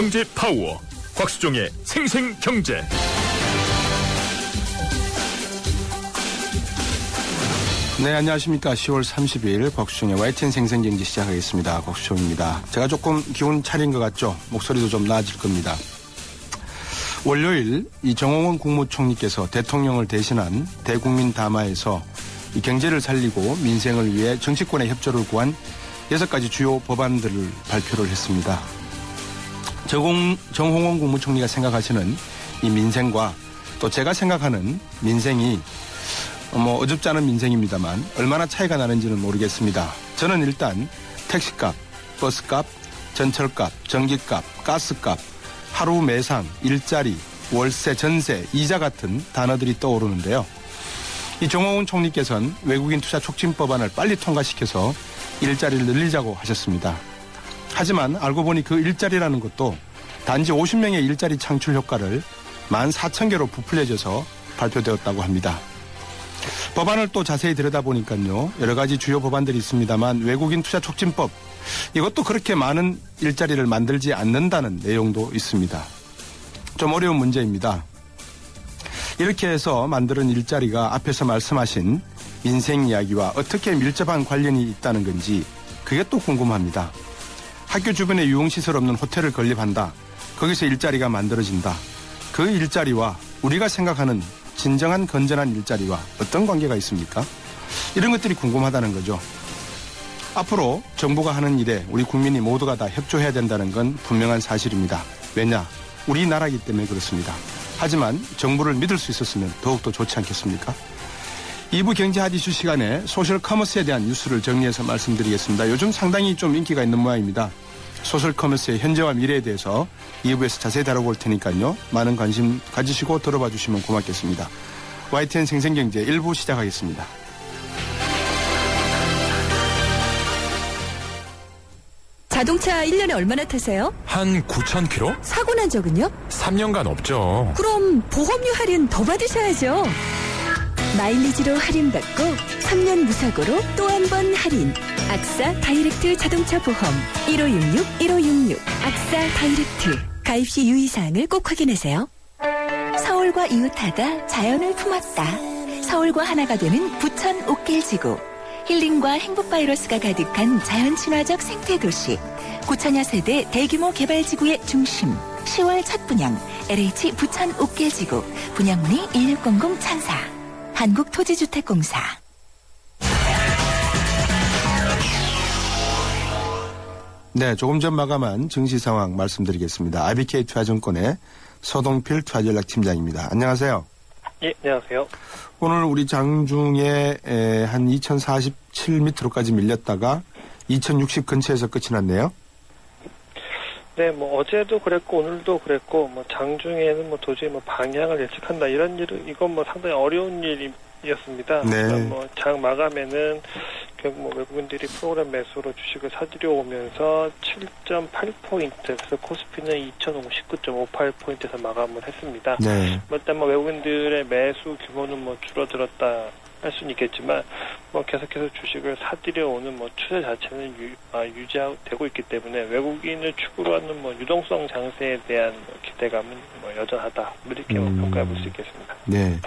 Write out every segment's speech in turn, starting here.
경제 파워 곽수종의 생생경제. 네, 안녕하십니까. 10월 30일 곽수종의 YTN 생생경제 시작하겠습니다. 곽수종입니다. 제가 조금 기운 차린 것 같죠? 목소리도 좀 나아질 겁니다. 월요일 이 정홍원 국무총리께서 대통령을 대신한 대국민 담화에서 이 경제를 살리고 민생을 위해 정치권의 협조를 구한 6가지 주요 법안들을 발표를 했습니다. 정홍원 국무총리가 생각하시는 이 민생과 또 제가 생각하는 민생이 어줍지 않은 민생입니다만 얼마나 차이가 나는지는 모르겠습니다. 저는 일단 택시값, 버스값, 전철값, 전기값, 가스값, 하루 매상, 일자리, 월세, 전세, 이자 같은 단어들이 떠오르는데요. 이 정홍원 총리께서는 외국인 투자 촉진 법안을 빨리 통과시켜서 일자리를 늘리자고 하셨습니다. 하지만 알고 보니 그 일자리라는 것도 단지 50명의 일자리 창출 효과를 14,000개로 부풀려져서 발표되었다고 합니다. 법안을 또 자세히 들여다보니까요. 여러 가지 주요 법안들이 있습니다만 외국인 투자 촉진법 이것도 그렇게 많은 일자리를 만들지 않는다는 내용도 있습니다. 좀 어려운 문제입니다. 이렇게 해서 만드는 일자리가 앞에서 말씀하신 민생 이야기와 어떻게 밀접한 관련이 있다는 건지 그게 또 궁금합니다. 학교 주변에 유흥시설 없는 호텔을 건립한다. 거기서 일자리가 만들어진다. 그 일자리와 우리가 생각하는 진정한 건전한 일자리와 어떤 관계가 있습니까? 이런 것들이 궁금하다는 거죠. 앞으로 정부가 하는 일에 우리 국민이 모두가 다 협조해야 된다는 건 분명한 사실입니다. 왜냐? 우리나라이기 때문에 그렇습니다. 하지만 정부를 믿을 수 있었으면 더욱더 좋지 않겠습니까? 2부 경제 핫 이슈 시간에 소셜 커머스에 대한 뉴스를 정리해서 말씀드리겠습니다. 요즘 상당히 좀 인기가 있는 모양입니다. 소셜 커머스의 현재와 미래에 대해서 2부에서 자세히 다뤄볼 테니까요. 많은 관심 가지시고 들어봐 주시면 고맙겠습니다. YTN 생생경제 1부 시작하겠습니다. 자동차 1년에 얼마나 타세요? 한 9,000km? 사고 난 적은요? 3년간 없죠. 그럼 보험료 할인 더 받으셔야죠. 마일리지로 할인받고 3년 무사고로 또 한 번 할인. 악사 다이렉트 자동차 보험 1566-1566 악사 다이렉트. 가입 시 유의사항을 꼭 확인하세요. 서울과 이웃하다 자연을 품었다. 서울과 하나가 되는 부천 옥길지구. 힐링과 행복 바이러스가 가득한 자연 친화적 생태도시. 9천여 세대 대규모 개발지구의 중심. 10월 첫 분양 LH 부천 옥길지구. 분양문의 1600 찬사. 한국토지주택공사. 네, 조금 전 마감한 증시 상황 말씀드리겠습니다. IBK 투자증권의 서동필 투자전략팀장입니다. 안녕하세요. 예, 안녕하세요. 오늘 우리 장중에 한 2047m까지 밀렸다가 2060 근처에서 끝이 났네요. 네, 어제도 그랬고 오늘도 그랬고 장중에는 도저히 방향을 예측한다 이런 일은 이건 상당히 어려운 일이었습니다. 네. 장 마감에는 결국 외국인들이 프로그램 매수로 주식을 사들여 오면서 7.8포인트, 그래서 코스피는 2059.58포인트에서 마감을 했습니다. 네. 일단 외국인들의 매수 규모는 줄어들었다 할 수는 있겠지만 계속해서 주식을 사들여 오는 추세 자체는 유지되고 있기 때문에 외국인을 축으로 하는 유동성 장세에 대한 기대감은 여전하다 이렇게 평가해 볼 수 있겠습니다. 네.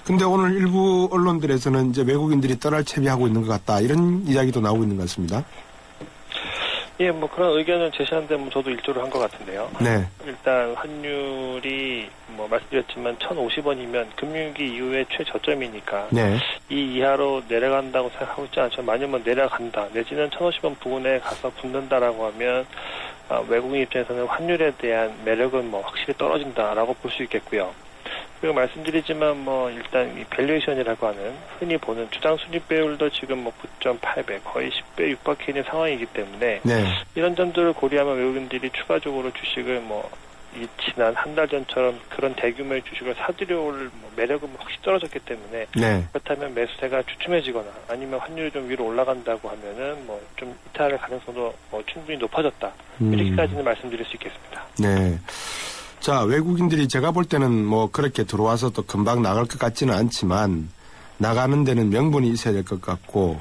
근데 오늘 일부 언론들에서는 이제 외국인들이 떠날 채비하고 있는 것 같다 이런 이야기도 나오고 있는 것 같습니다. 예, 그런 의견을 제시하는데 저도 일조를 한 것 같은데요. 네. 일단 환율이 말씀드렸지만 1,050원이면 금융위기 이후에 최저점이니까 네. 이 이하로 내려간다고 생각하고 있지 않죠. 만약에 내려간다 내지는 1,050원 부근에 가서 붙는다라고 하면 외국인 입장에서는 환율에 대한 매력은 확실히 떨어진다라고 볼 수 있겠고요. 그리고 말씀드리지만 일단 이 밸류에이션이라고 하는 흔히 보는 주당 순익 배율도 지금 9.8배 거의 10배 육박해 있는 상황이기 때문에 네. 이런 점들을 고려하면 외국인들이 추가적으로 주식을 이 지난 한 달 전처럼 그런 대규모의 주식을 사들여 올 매력은 확실히 떨어졌기 때문에 네. 그렇다면 매수세가 주춤해지거나 아니면 환율이 좀 위로 올라간다고 하면은 좀 이탈할 가능성도 충분히 높아졌다 이렇게까지는 말씀드릴 수 있겠습니다. 네. 자, 외국인들이 제가 볼 때는 그렇게 들어와서 또 금방 나갈 것 같지는 않지만 나가는 데는 명분이 있어야 될 것 같고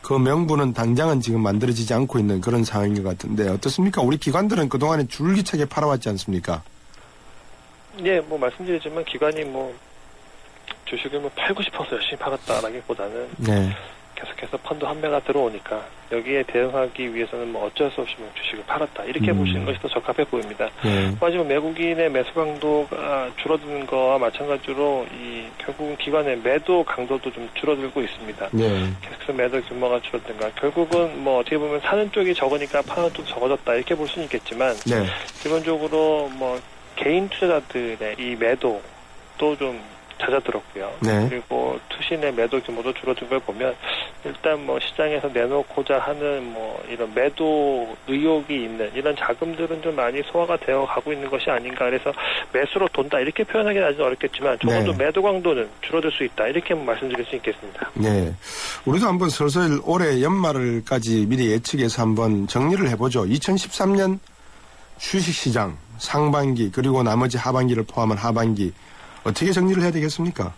그 명분은 당장은 지금 만들어지지 않고 있는 그런 상황인 것 같은데 어떻습니까? 우리 기관들은 그동안에 줄기차게 팔아왔지 않습니까? 예, 뭐 말씀드리지만 기관이 뭐 주식을 뭐 팔고 싶어서 열심히 팔았다라기보다는 네. 계속해서 펀드 환매가 들어오니까 여기에 대응하기 위해서는 뭐 어쩔 수 없이 뭐 주식을 팔았다 이렇게 보시는 것이 더 적합해 보입니다. 네. 하지만 외국인의 매수 강도가 줄어드는 거와 마찬가지로 이 결국은 기관의 매도 강도도 좀 줄어들고 있습니다. 네. 계속해서 매도 규모가 줄어든가 결국은 뭐 어떻게 보면 사는 쪽이 적으니까 파는 쪽도 적어졌다 이렇게 볼 수는 있겠지만 네. 기본적으로 뭐 개인 투자자들의 이 매도도 좀 잦아들었고요. 네. 그리고 투신의 매도 규모도 줄어든 걸 보면 일단 뭐 시장에서 내놓고자 하는 뭐 이런 매도 의욕이 있는 이런 자금들은 좀 많이 소화가 되어 가고 있는 것이 아닌가. 그래서 매수로 돈다 이렇게 표현하기는 아직 어렵겠지만 적어도 네. 매도 강도는 줄어들 수 있다 이렇게 말씀드릴 수 있겠습니다. 네. 우리도 한번 슬슬 올해 연말까지 미리 예측해서 한번 정리를 해보죠. 2013년 주식시장 상반기 그리고 나머지 하반기를 포함한 하반기 어떻게 정리를 해야 되겠습니까?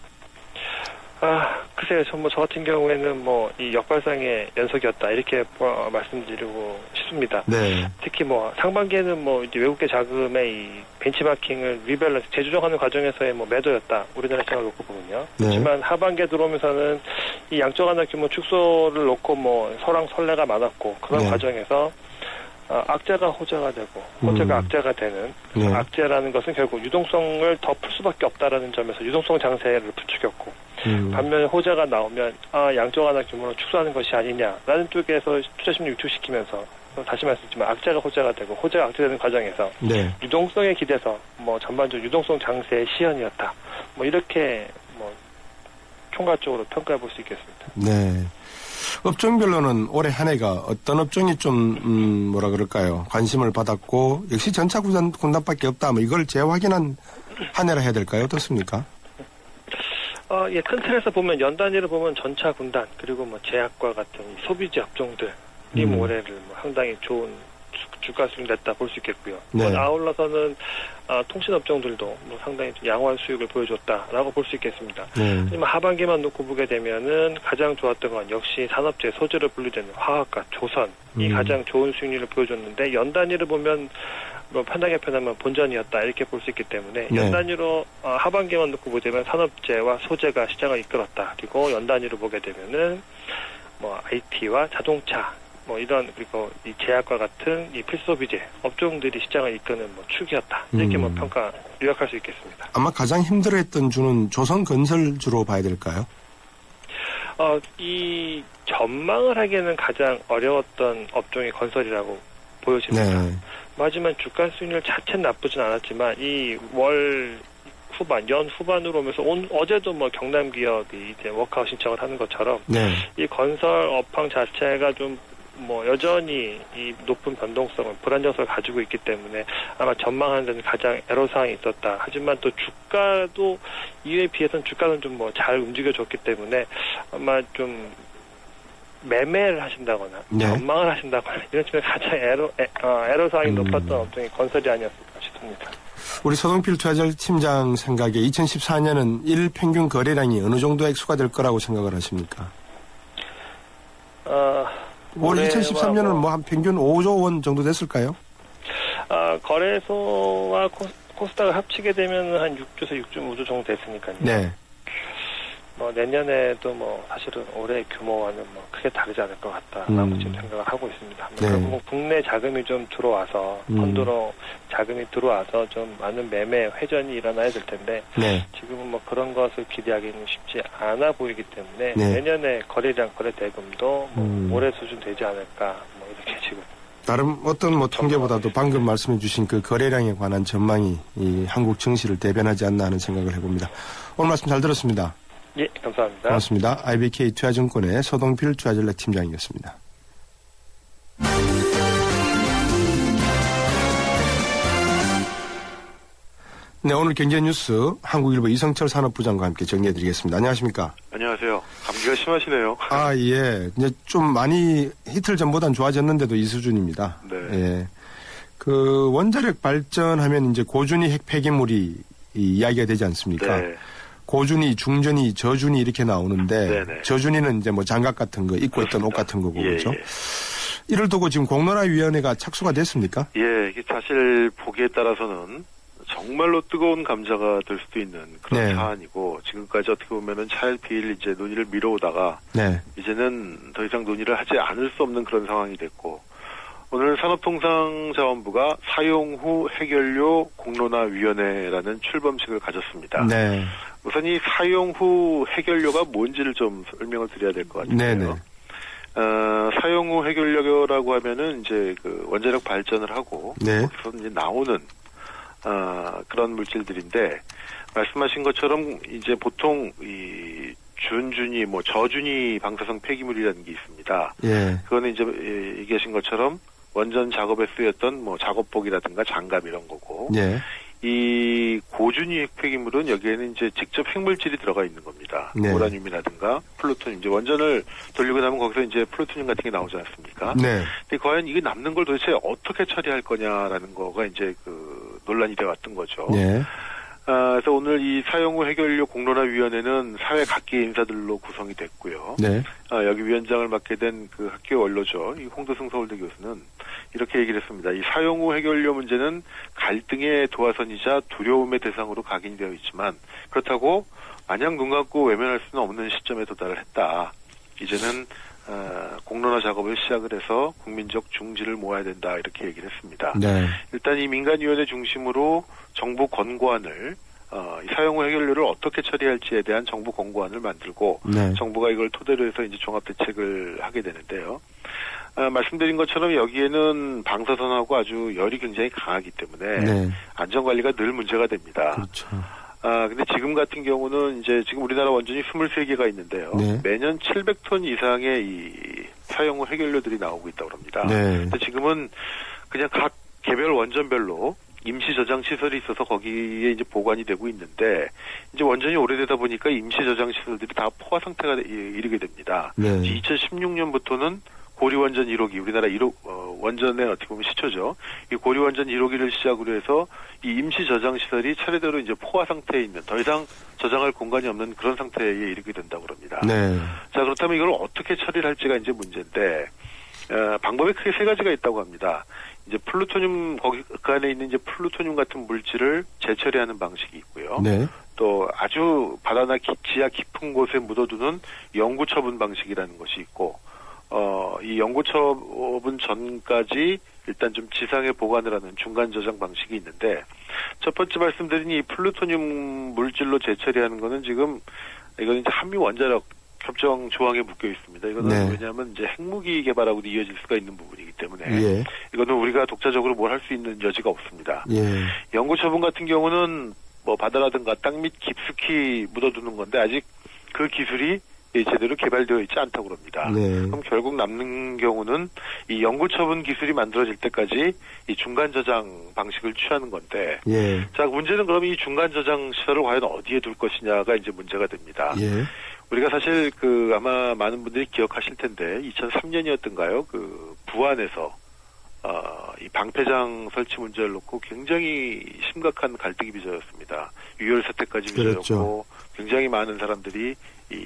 글쎄요. 저 같은 경우에는 뭐 이 역발상의 연속이었다 이렇게 말씀드리고 싶습니다. 네. 특히 뭐 상반기에는 뭐 이제 외국계 자금의 이 벤치마킹을 리밸런스 재조정하는 과정에서의 뭐 매도였다 우리나라 시장을 놓고 보면요. 네. 그렇지만 하반기에 들어오면서는 이 양적 완화 규모 축소를 놓고 뭐 설왕설래가 많았고 그런 네. 과정에서 악재가 호재가 되고 호재가 악재가 되는 네. 악재라는 것은 결국 유동성을 더 풀 수밖에 없다라는 점에서 유동성 장세를 부추겼고 반면에 호재가 나오면 양적 완화 규모를 축소하는 것이 아니냐라는 쪽에서 투자 심리 위축시키면서 다시 말씀드리지만 악재가 호재가 되고 호재가 악재되는 과정에서 네. 유동성에 기대서 뭐 전반적으로 유동성 장세의 시현이었다. 뭐 이렇게 뭐 총괄적으로 평가해 볼 수 있겠습니다. 네. 업종별로는 올해 한 해가 어떤 업종이 좀 뭐라 그럴까요? 관심을 받았고 역시 전차 군단밖에 없다. 뭐 이걸 재확인한 한 해라 해야 될까요? 어떻습니까? 예, 큰 틀에서 보면 연 단위로 보면 전차 군단 그리고 뭐 제약과 같은 이 소비재 업종들이 뭐 올해를 뭐 상당히 좋은 주가 수익 냈다 볼 수 있겠고요. 네. 뭐 아울러서는 통신 업종들도 뭐 상당히 좀 양호한 수익을 보여줬다라고 볼 수 있겠습니다. 네. 하지만 하반기만 놓고 보게 되면은 가장 좋았던 건 역시 산업재 소재로 분류되는 화학과 조선이 가장 좋은 수익률을 보여줬는데 연 단위를 보면 뭐 편하게 표현하면 본전이었다 이렇게 볼 수 있기 때문에 네. 연 단위로 하반기만 놓고 보게 되면 산업재와 소재가 시장을 이끌었다. 그리고 연 단위로 보게 되면은 뭐 IT와 자동차 뭐 이런 그리고 이 제약과 같은 이 필수소비재 업종들이 시장을 이끄는 뭐 축이었다 이렇게 뭐 요약할 수 있겠습니다. 아마 가장 힘들어했던 주는 조선건설주로 봐야 될까요? 이 전망을 하기에는 가장 어려웠던 업종이 건설이라고 보여집니다. 네. 하지만 주가 수익률 자체는 나쁘진 않았지만 이 월 후반, 연 후반으로 오면서 어제도 뭐 경남 기업이 이제 워크아웃 신청을 하는 것처럼 네. 이 건설 업황 자체가 좀 뭐 여전히 이 높은 변동성을 불안정성을 가지고 있기 때문에 아마 전망하는 데는 가장 애로사항이 있었다. 하지만 또 주가도 이에 비해서는 주가는 좀 뭐 잘 움직여줬기 때문에 아마 좀 매매를 하신다거나 네. 전망을 하신다거나 이런 측면에 가장 애로사항이 높았던 업종이 건설이 아니었을까 싶습니다. 우리 서동필 투자자 팀장 생각에 2014년은 일평균 거래량이 어느 정도 액수가 될 거라고 생각을 하십니까? 올 2013년은 뭐 한 평균 5조 원 정도 됐을까요? 거래소와 코스닥을 합치게 되면 한 6조에서 6.5조 정도 됐으니까요. 네. 뭐 내년에도 뭐 사실은 올해 규모와는 뭐 크게 다르지 않을 것 같다라고 지금 생각을 하고 있습니다. 네. 결국 국내 자금이 좀 들어와서 펀드로 자금이 들어와서 좀 많은 매매 회전이 일어나야 될 텐데 네. 지금은 뭐 그런 것을 기대하기는 쉽지 않아 보이기 때문에 네. 내년에 거래량 거래 대금도 뭐 올해 수준 되지 않을까 뭐 이렇게 지금. 다른 어떤 뭐 통계보다도 방금 말씀해 주신 그 거래량에 관한 전망이 이 한국 증시를 대변하지 않나 하는 생각을 해봅니다. 오늘 말씀 잘 들었습니다. 예, 감사합니다. 고맙습니다. IBK 투자증권의 서동필 투자전략 팀장이었습니다. 네, 오늘 경제뉴스 한국일보 이성철 산업부장과 함께 정리해드리겠습니다. 안녕하십니까? 안녕하세요. 감기가 심하시네요. 예. 이제 좀 많이 이틀 전보단 좋아졌는데도 이 수준입니다. 네. 예. 그 원자력 발전하면 이제 고준위 핵 폐기물이 이야기가 되지 않습니까? 네. 고준위, 중준위, 저준위 이렇게 나오는데 네네. 저준위는 이제 뭐 장갑 같은 거 입고 있던 옷 그렇습니다. 같은 거고 예, 그렇죠. 예. 이를 두고 지금 공론화위원회가 착수가 됐습니까? 예, 이게 사실 보기에 따라서는 정말로 뜨거운 감자가 될 수도 있는 그런 네. 사안이고 지금까지 어떻게 보면은 차일피일 이제 논의를 미뤄오다가 네. 이제는 더 이상 논의를 하지 않을 수 없는 그런 상황이 됐고 오늘 산업통상자원부가 사용 후 해결료 공론화위원회라는 출범식을 가졌습니다. 네. 우선 이 사용 후 해결료가 뭔지를 좀 설명을 드려야 될 것 같은데요. 네네. 사용 후 해결료라고 하면은 이제 그 원자력 발전을 하고 네. 거기서 이제 나오는 그런 물질들인데 말씀하신 것처럼 이제 보통 이 준준위 뭐 저준위 방사성 폐기물이라는 게 있습니다. 예. 그거는 이제 얘기하신 것처럼 원전 작업에 쓰였던 뭐 작업복이라든가 장갑 이런 거고 예. 이 고준위 폐기물은 여기에는 이제 직접 핵물질이 들어가 있는 겁니다. 네. 우라늄이라든가 플루토늄 이제 원전을 돌리고 나면 거기서 이제 플루토늄 같은 게 나오지 않습니까? 네. 근데 과연 이게 남는 걸 도대체 어떻게 처리할 거냐라는 거가 이제 그 논란이 돼 왔던 거죠. 예. 그래서 오늘 이 사용 후 해결료 공론화위원회는 사회 각계 인사들로 구성이 됐고요. 네. 여기 위원장을 맡게 된 그 학교 원로죠. 이 홍도승 서울대 교수는 이렇게 얘기를 했습니다. 이 사용 후 해결료 문제는 갈등의 도화선이자 두려움의 대상으로 각인되어 있지만 그렇다고 마냥 눈 감고 외면할 수는 없는 시점에 도달을 했다. 이제는 공론화 작업을 시작을 해서 국민적 중지를 모아야 된다 이렇게 얘기를 했습니다. 네. 일단 이 민간위원회 중심으로 정부 권고안을 이 사용 후 해결료를 어떻게 처리할지에 대한 정부 권고안을 만들고 네. 정부가 이걸 토대로 해서 이제 종합 대책을 하게 되는데요. 말씀드린 것처럼 여기에는 방사선하고 아주 열이 굉장히 강하기 때문에 네. 안전관리가 늘 문제가 됩니다. 그렇죠. 근데 지금 같은 경우는 이제 지금 우리나라 원전이 23개가 있는데요. 네. 매년 700톤 이상의 이 사용 후 해결료들이 나오고 있다고 합니다. 네. 근데 지금은 그냥 각 개별 원전별로 임시 저장 시설이 있어서 거기에 이제 보관이 되고 있는데 이제 원전이 오래되다 보니까 임시 저장 시설들이 다 포화 상태가 이르게 됩니다. 네. 2016년부터는 고리원전 1호기 우리나라 1호 원전의 어떻게 보면 시초죠. 이 고리원전 1호기를 시작으로 해서 이 임시 저장 시설이 차례대로 이제 포화 상태에 있는 더 이상 저장할 공간이 없는 그런 상태에 이르게 된다고 합니다. 네. 자 그렇다면 이걸 어떻게 처리를 할지가 이제 문제인데 방법이 크게 세 가지가 있다고 합니다. 이제 플루토늄 거기 그 안에 있는 이제 플루토늄 같은 물질을 재처리하는 방식이 있고요. 네. 또 아주 바다나 지하 깊은 곳에 묻어두는 영구 처분 방식이라는 것이 있고 이 영구 처분 전까지 일단 좀 지상에 보관을 하는 중간 저장 방식이 있는데 첫 번째 말씀드린 이 플루토늄 물질로 재처리하는 거는 지금 이거는 이제 한미 원자력 협정 조항에 묶여 있습니다. 이거는 네. 왜냐하면 이제 핵무기 개발하고도 이어질 수가 있는 부분이기 때문에 예. 이거는 우리가 독자적으로 뭘 할 수 있는 여지가 없습니다. 예. 영구 처분 같은 경우는 뭐 바다라든가 땅 밑 깊숙이 묻어두는 건데 아직 그 기술이 제대로 개발되어 있지 않다고 합니다. 네. 그럼 결국 남는 경우는 이 영구 처분 기술이 만들어질 때까지 이 중간 저장 방식을 취하는 건데 예. 자 문제는 그럼 이 중간 저장 시설을 과연 어디에 둘 것이냐가 이제 문제가 됩니다. 예. 우리가 사실 아마 많은 분들이 기억하실 텐데 2003년이었던가요? 그 부안에서 이 방패장 설치 문제를 놓고 굉장히 심각한 갈등이 빚어졌습니다. 유혈 사태까지 빚어졌고 그렇죠. 굉장히 많은 사람들이 이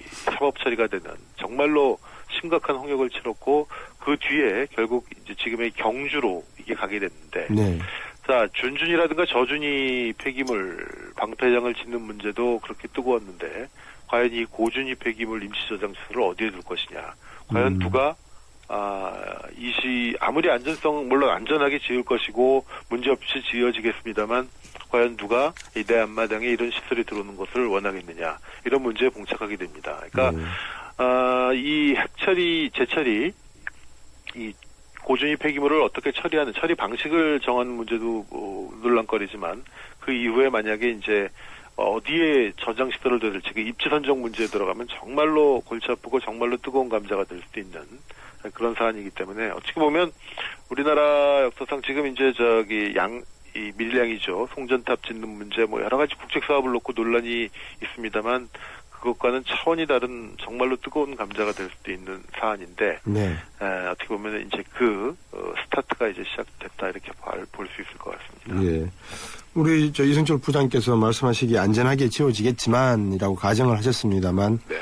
사법 처리가 되는 정말로 심각한 홍역을 치렀고 그 뒤에 결국 이제 지금의 경주로 이게 가게 됐는데 네. 자 준준이라든가 저준이 폐기물 방패장을 짓는 문제도 그렇게 뜨거웠는데 과연 이 고준위 폐기물 임시 저장 시설을 어디에 둘 것이냐 과연 누가 아무리 물론 안전하게 지을 것이고 문제없이 지어지겠습니다만 과연 누가 내 앞마당에 이런 시설이 들어오는 것을 원하겠느냐 이런 문제에 봉착하게 됩니다. 그러니까 이 재처리 이 고준위 폐기물을 어떻게 처리하는 처리 방식을 정하는 문제도 논란거리지만 그 이후에 만약에 이제 어디에 저장 시설을 둬야 될지 그 입지 선정 문제에 들어가면 정말로 골치 아프고 정말로 뜨거운 감자가 될 수도 있는 그런 사안이기 때문에 어떻게 보면 우리나라 역사상 지금 이제 이 밀량이죠. 송전탑 짓는 문제 뭐 여러 가지 국책 사업을 놓고 논란이 있습니다만 그것과는 차원이 다른 정말로 뜨거운 감자가 될 수도 있는 사안인데 네. 어떻게 보면 이제 스타트가 이제 시작됐다 이렇게 볼 수 있을 것 같습니다. 예. 우리 이승철 부장께서 말씀하시기에 안전하게 지어지겠지만이라고 가정을 하셨습니다만 네.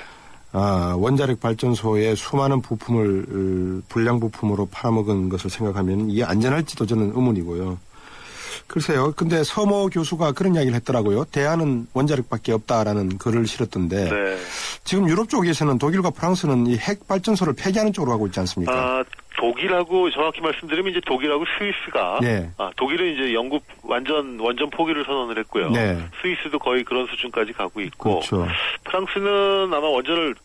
원자력 발전소의 수많은 부품을 불량 부품으로 팔아먹은 것을 생각하면 이게 안전할지도 저는 의문이고요. 글쎄요. 근데 서모 교수가 그런 이야기를 했더라고요. 대안은 원자력밖에 없다라는 글을 실었던데 네. 지금 유럽 쪽에서는 독일과 프랑스는 이 핵 발전소를 폐기하는 쪽으로 가고 있지 않습니까? 독일하고 정확히 말씀드리면 이제 독일하고 스위스가 네. 독일은 이제 영국 원전 포기를 선언을 했고요. 네. 스위스도 거의 그런 수준까지 가고 있고 그렇죠. 프랑스는 아마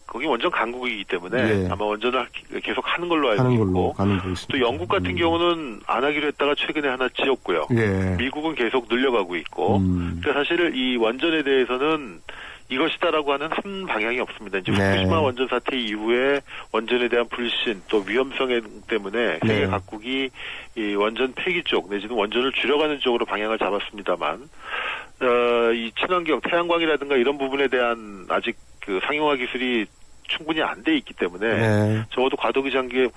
거기 원전 강국이기 때문에 네. 아마 원전을 계속 하는 걸로 알고 하는 걸로 있고 가는 거 있습니다. 또 영국 같은 경우는 안 하기로 했다가 최근에 하나 지었고요. 예. 미국은 계속 늘려가고 있고 그러니까 사실 이 원전에 대해서는 이것이다라고 하는 한 방향이 없습니다. 이제 네. 후쿠시마 원전 사태 이후에 원전에 대한 불신 또 위험성 때문에 세계 네. 각국이 이 원전 폐기 쪽 내지는 원전을 줄여가는 쪽으로 방향을 잡았습니다만 이 친환경 태양광이라든가 이런 부분에 대한 아직 상용화 기술이 충분히 안 돼 있기 때문에 네. 적어도 과도기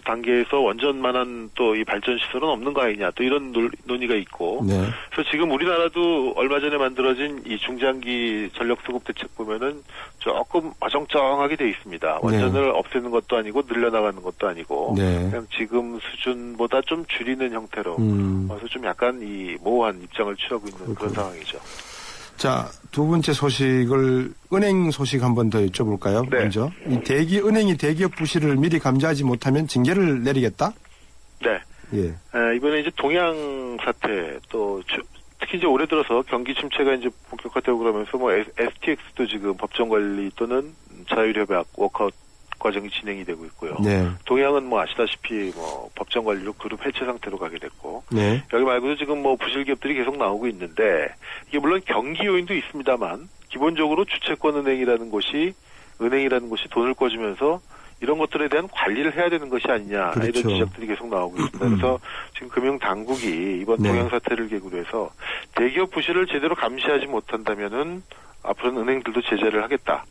단계에서 원전만한 또 이 발전 시설은 없는 거 아니냐 또 이런 논의가 있고 네. 그래서 지금 우리나라도 얼마 전에 만들어진 이 중장기 전력 수급 대책 보면은 조금 어정쩡하게 돼 있습니다. 원전을 없애는 것도 아니고 늘려나가는 것도 아니고 네. 그냥 지금 수준보다 좀 줄이는 형태로 그래서 좀 약간 이 모호한 입장을 취하고 있는 그런 상황이죠. 자, 두 번째 소식을 은행 소식 한 번 더 여쭤볼까요? 네. 먼저 은행이 대기업 부실을 미리 감지하지 못하면 징계를 내리겠다? 네. 예. 이번에 이제 동양 사태 또 특히 이제 올해 들어서 경기 침체가 이제 본격화되고 그러면서 뭐 STX도 지금 법정 관리 또는 자율협약 워크아웃 과정이 진행이 되고 있고요. 네. 동양은 뭐 아시다시피 뭐 법정 관리로 그룹 해체 상태로 가게 됐고 네. 여기 말고도 지금 뭐 부실 기업들이 계속 나오고 있는데 이게 물론 경기 요인도 있습니다만 기본적으로 주채권 은행이라는 곳이 돈을 꿔주면서 이런 것들에 대한 관리를 해야 되는 것이 아니냐 그렇죠. 이런 지적들이 계속 나오고 있습니다. 그래서 지금 금융당국이 이번 네. 동양 사태를 계기로 해서 대기업 부실을 제대로 감시하지 못한다면은 앞으로는 은행들도 제재를 하겠다.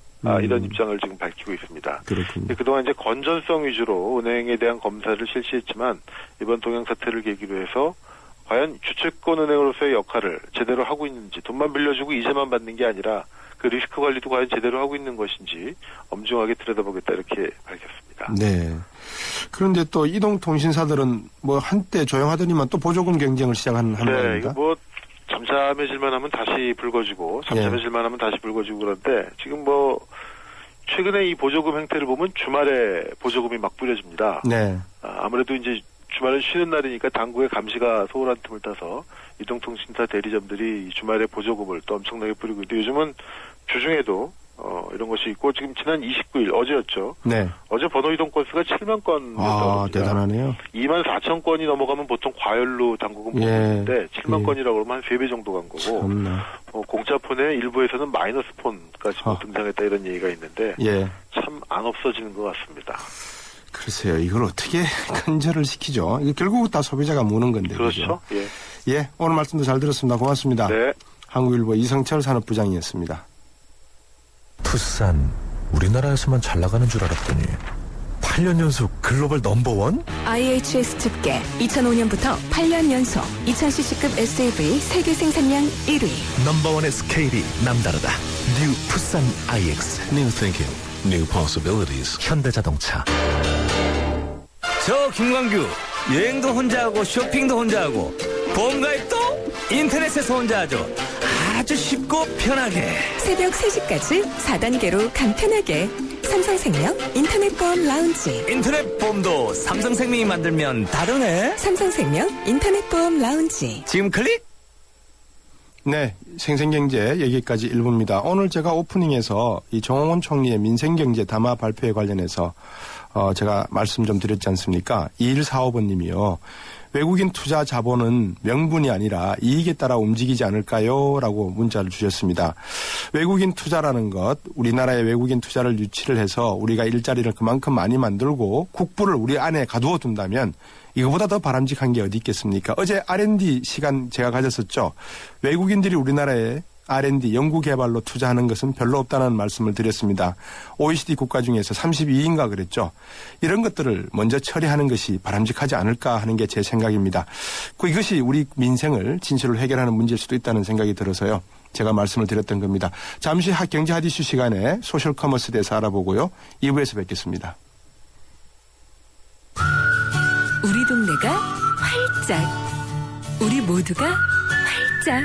이런 입장을 지금 밝히고 있습니다. 그렇군요. 그동안 이제 건전성 위주로 은행에 대한 검사를 실시했지만 이번 동양 사태를 계기로 해서 과연 주채권 은행으로서의 역할을 제대로 하고 있는지 돈만 빌려주고 이자만 받는 게 아니라 그 리스크 관리도 과연 제대로 하고 있는 것인지 엄중하게 들여다보겠다 이렇게 밝혔습니다. 네. 그런데 또 이동통신사들은 뭐 한때 조용하더니만 또 보조금 경쟁을 시작하는 네, 겁니다. 이거 뭐 잠잠해질만 하면 다시 불거지고 잠잠해질만 하면 다시 불거지고 그런데 지금 뭐 최근에 이 보조금 행태를 보면 주말에 보조금이 막 뿌려집니다. 네. 아무래도 이제 주말은 쉬는 날이니까 당국의 감시가 소홀한 틈을 타서 이동통신사 대리점들이 주말에 보조금을 또 엄청나게 뿌리고 있는데 요즘은 주중에도 이런 것이 있고 지금 지난 29일 어제였죠. 네. 어제 번호 이동 건수가 7만 건이었습니다. 대단하네요. 2만 4천 건이 넘어가면 보통 과열로 당국은 보고 있는데 7만 건이라고 그러면 한 3배 정도 간 거고 참나. 공짜폰의 일부에서는 마이너스 폰까지 등장했다 이런 얘기가 있는데 예. 참 안 없어지는 것 같습니다. 글쎄요. 이걸 어떻게 근절을 시키죠? 이게 결국 다 소비자가 무는 건데. 그렇죠. 그죠? 예. 오늘 말씀도 잘 들었습니다. 고맙습니다. 네. 한국일보 이성철 산업부장이었습니다. 푸산 우리나라에서만 잘 나가는 줄 알았더니 8년 연속 글로벌 넘버원? IHS 집계 2005년부터 8년 연속 2000cc급 SUV 세계 생산량 1위. 넘버원의 스케일이 남다르다. 뉴 푸산 IX. New thinking, new possibilities. 현대자동차. 저 김광규 여행도 혼자 하고 쇼핑도 혼자 하고 보험가입도 인터넷에서 혼자 하죠. 아주 쉽고 편하게. 새벽 3시까지 4단계로 간편하게. 삼성생명 인터넷 보험 라운지. 인터넷 보험도 삼성생명이 만들면 다르네. 삼성생명 인터넷 보험 라운지. 지금 클릭. 네, 생생경제 여기까지 일부입니다. 오늘 제가 오프닝에서 이 정홍원 총리의 민생경제 담화 발표에 관련해서 제가 말씀 좀 드렸지 않습니까? 2145번님이요. 외국인 투자 자본은 명분이 아니라 이익에 따라 움직이지 않을까요? 라고 문자를 주셨습니다. 외국인 투자라는 것, 우리나라의 외국인 투자를 유치를 해서 우리가 일자리를 그만큼 많이 만들고 국부를 우리 안에 가두어 둔다면 이거보다 더 바람직한 게 어디 있겠습니까? 어제 R&D 시간 제가 가졌었죠. 외국인들이 우리나라에 R&D 연구개발로 투자하는 것은 별로 없다는 말씀을 드렸습니다. OECD 국가 중에서 32위인가 그랬죠. 이런 것들을 먼저 처리하는 것이 바람직하지 않을까 하는 게 제 생각입니다. 이것이 우리 민생을 진실로 해결하는 문제일 수도 있다는 생각이 들어서요. 제가 말씀을 드렸던 겁니다. 잠시 경제 핫이슈 시간에 소셜 커머스에 대해서 알아보고요. 2부에서 뵙겠습니다. 우리 동네가 활짝, 우리 모두가 활짝.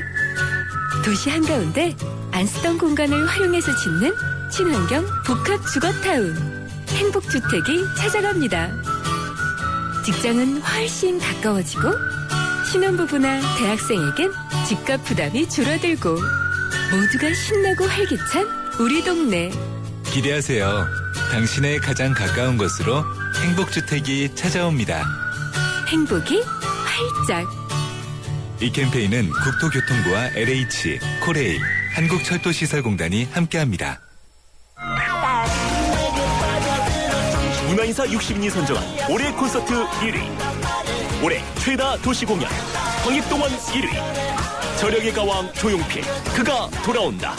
도시 한가운데 안 쓰던 공간을 활용해서 짓는 친환경 복합 주거타운. 행복주택이 찾아갑니다. 직장은 훨씬 가까워지고 신혼부부나 대학생에겐 집값 부담이 줄어들고 모두가 신나고 활기찬 우리 동네. 기대하세요. 당신의 가장 가까운 곳으로 행복주택이 찾아옵니다. 행복이 활짝. 이 캠페인은 국토교통부와 LH, 코레일, 한국철도시설공단이 함께합니다. 문화인사 60인이 선정한 올해 콘서트 1위, 올해 최다 도시공연 광익동원 1위, 저력의 가왕 조용필, 그가 돌아온다.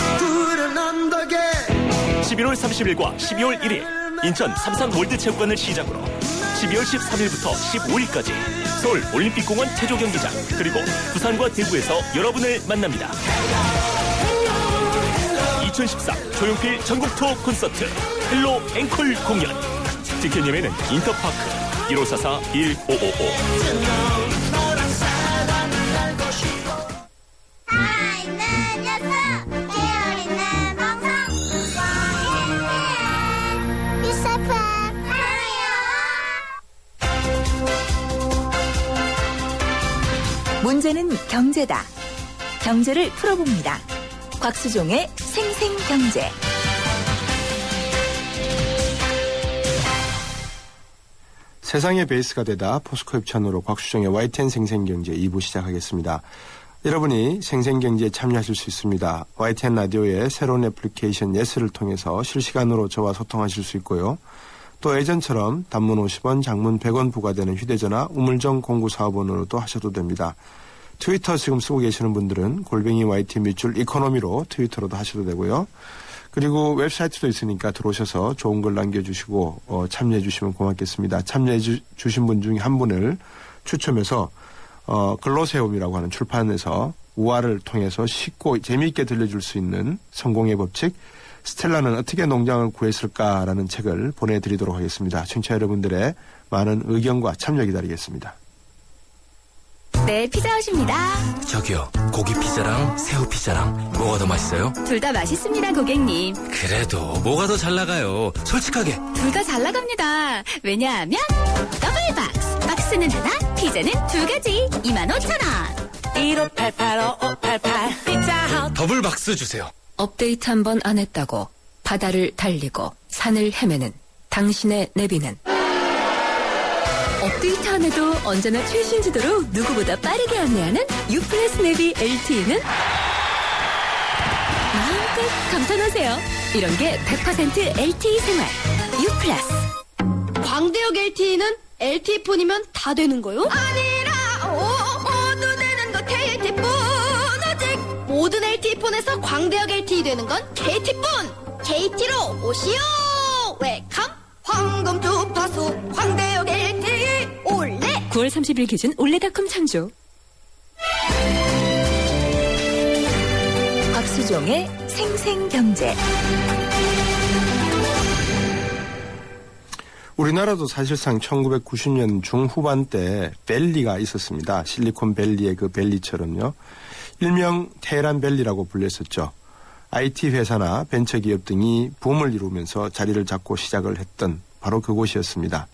11월 30일과 12월 1일 인천 삼산 월드체육관을 시작으로 12월 13일부터 15일까지 서울 올림픽공원 체조경기장 그리고 부산과 대구에서 여러분을 만납니다. 2014 조용필 전국 투어 콘서트 헬로 앵콜 공연. 티켓 예매는 인터파크 1544-1555. 문제는 경제다. 경제를 풀어봅니다. 곽수종의 생생경제. 세상의 베이스가 되다 포스코 협찬으로 곽수정의 YTN 생생경제 2부 시작하겠습니다. 여러분이 생생경제에 참여하실 수 있습니다. YTN 라디오의 새로운 애플리케이션 예스를 통해서 실시간으로 저와 소통하실 수 있고요. 또 예전처럼 단문 50원, 장문 100원 부과되는 휴대전화 우물정 0945번으로도 하셔도 됩니다. 트위터 지금 쓰고 계시는 분들은 YTN 밑줄 이코노미로 트위터로도 하셔도 되고요. 그리고 웹사이트도 있으니까 들어오셔서 좋은 글 남겨주시고 참여해 주시면 고맙겠습니다. 참여해 주신 분 중에 한 분을 추첨해서 글로세움이라고 하는 출판에서 우화를 통해서 쉽고 재미있게 들려줄 수 있는 성공의 법칙, 스텔라는 어떻게 농장을 구했을까라는 책을 보내드리도록 하겠습니다. 청취자 여러분들의 많은 의견과 참여 기다리겠습니다. 네, 피자헛입니다. 저기요, 고기 피자랑 새우 피자랑 뭐가 더 맛있어요? 둘 다 맛있습니다, 고객님. 그래도 뭐가 더 잘 나가요? 솔직하게. 둘 다 잘 나갑니다. 왜냐하면 더블 박스. 박스는 하나, 피자는 두 가지. 25,000원. 1588-5588 피자헛. 더블 박스 주세요. 업데이트 한 번 안 했다고 바다를 달리고 산을 헤매는 당신의 내비는 업데이트 안 해도 언제나 최신 지도로 누구보다 빠르게 안내하는 U+ 내비 LTE는 마음껏 감탄하세요. 이런 게 100% LTE 생활 U+. 광대역 LTE는 LTE폰이면 다 되는 거요? 아니라 모두 되는 거 KT폰. 오직 모든 LTE폰에서 광대역 LTE 되는 건 KT폰. KT로 오시오. 웰컴. 황금 주파수 광대역 LTE 올레. 9월 30일 기준 올레닷컴 창조. 곽수종의 생생경제. 우리나라도 사실상 1990년 중후반 때 밸리가 있었습니다. 실리콘밸리의 그 밸리처럼요. 일명 테헤란밸리라고 불렸었죠. IT 회사나 벤처기업 등이 붐을 이루면서 자리를 잡고 시작을 했던 바로 그곳이었습니다.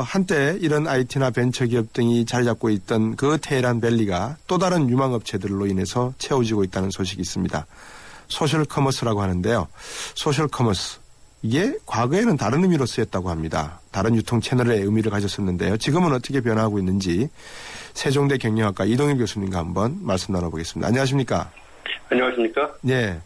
한때 이런 IT나 벤처기업 등이 자리 잡고 있던 그 테헤란밸리가 또 다른 유망업체들로 인해서 채워지고 있다는 소식이 있습니다. 소셜커머스라고 하는데요. 소셜커머스. 이게 과거에는 다른 의미로 쓰였다고 합니다. 다른 유통 채널의 의미를 가졌었는데요. 지금은 어떻게 변화하고 있는지 세종대 경영학과 이동일 교수님과 한번 말씀 나눠보겠습니다. 안녕하십니까? 안녕하십니까? 네.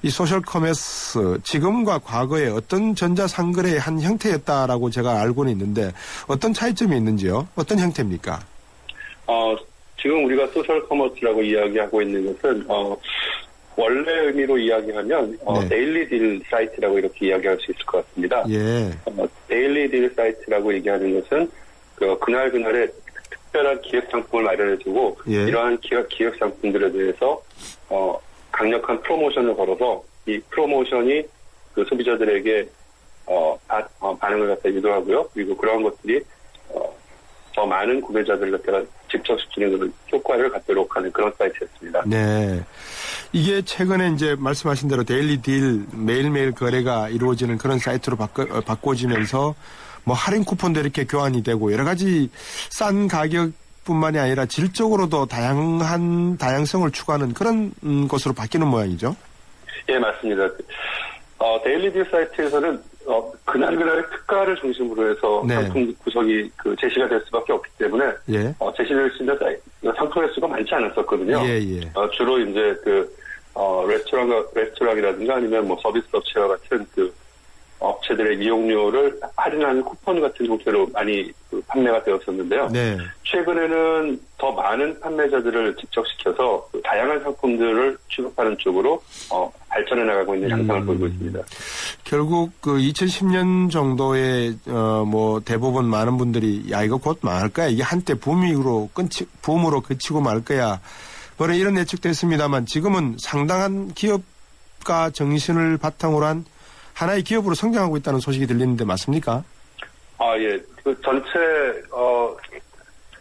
이 소셜커머스 지금과 과거에 어떤 전자상거래의 한 형태였다라고 제가 알고는 있는데 어떤 차이점이 있는지요? 어떤 형태입니까? 지금 우리가 소셜커머스라고 이야기하고 있는 것은 원래 의미로 이야기하면 네. 데일리 딜 사이트라고 이렇게 이야기할 수 있을 것 같습니다. 예. 데일리 딜 사이트라고 얘기하는 것은 그날그날의 특별한 기획 상품을 마련해주고 예. 이러한 기획 상품들에 대해서 강력한 프로모션을 걸어서 이 프로모션이 그 소비자들에게 반응을 갖다 유도하고요. 그리고 그러한 것들이 더 많은 구매자들을 갖다가 집착시키는 그런 효과를 갖도록 하는 그런 사이트였습니다. 네. 이게 최근에 이제 말씀하신 대로 데일리 딜 매일매일 거래가 이루어지는 그런 사이트로 바꿔지면서 뭐 할인 쿠폰도 이렇게 교환이 되고 여러 가지 싼 가격뿐만이 아니라 질적으로도 다양성을 추구하는 그런 것으로 바뀌는 모양이죠. 예, 맞습니다. 데일리 딜 사이트에서는 그날그날의 특가를 중심으로 해서 네. 상품 구성이 제시가 될 수밖에 없기 때문에 예. 제시될 수 있는 상품의 수가 많지 않았었거든요. 예, 예. 주로 이제 레스토랑이라든가 아니면 뭐 서비스 업체와 같은 업체들의 이용료를 할인하는 쿠폰 같은 형태로 많이 판매가 되었었는데요. 네. 최근에는 더 많은 판매자들을 집적시켜서 다양한 상품들을 취급하는 쪽으로 발전해 나가고 있는 양상을 보이고 있습니다. 결국 2010년 정도에 뭐 대부분 많은 분들이 야 이거 곧 망할 거야 이게 한때 붐으로 그치고 말 거야 뭐 이런 예측도 했습니다만 지금은 상당한 기업가 정신을 바탕으로 한 하나의 기업으로 성장하고 있다는 소식이 들리는데 맞습니까? 예. 전체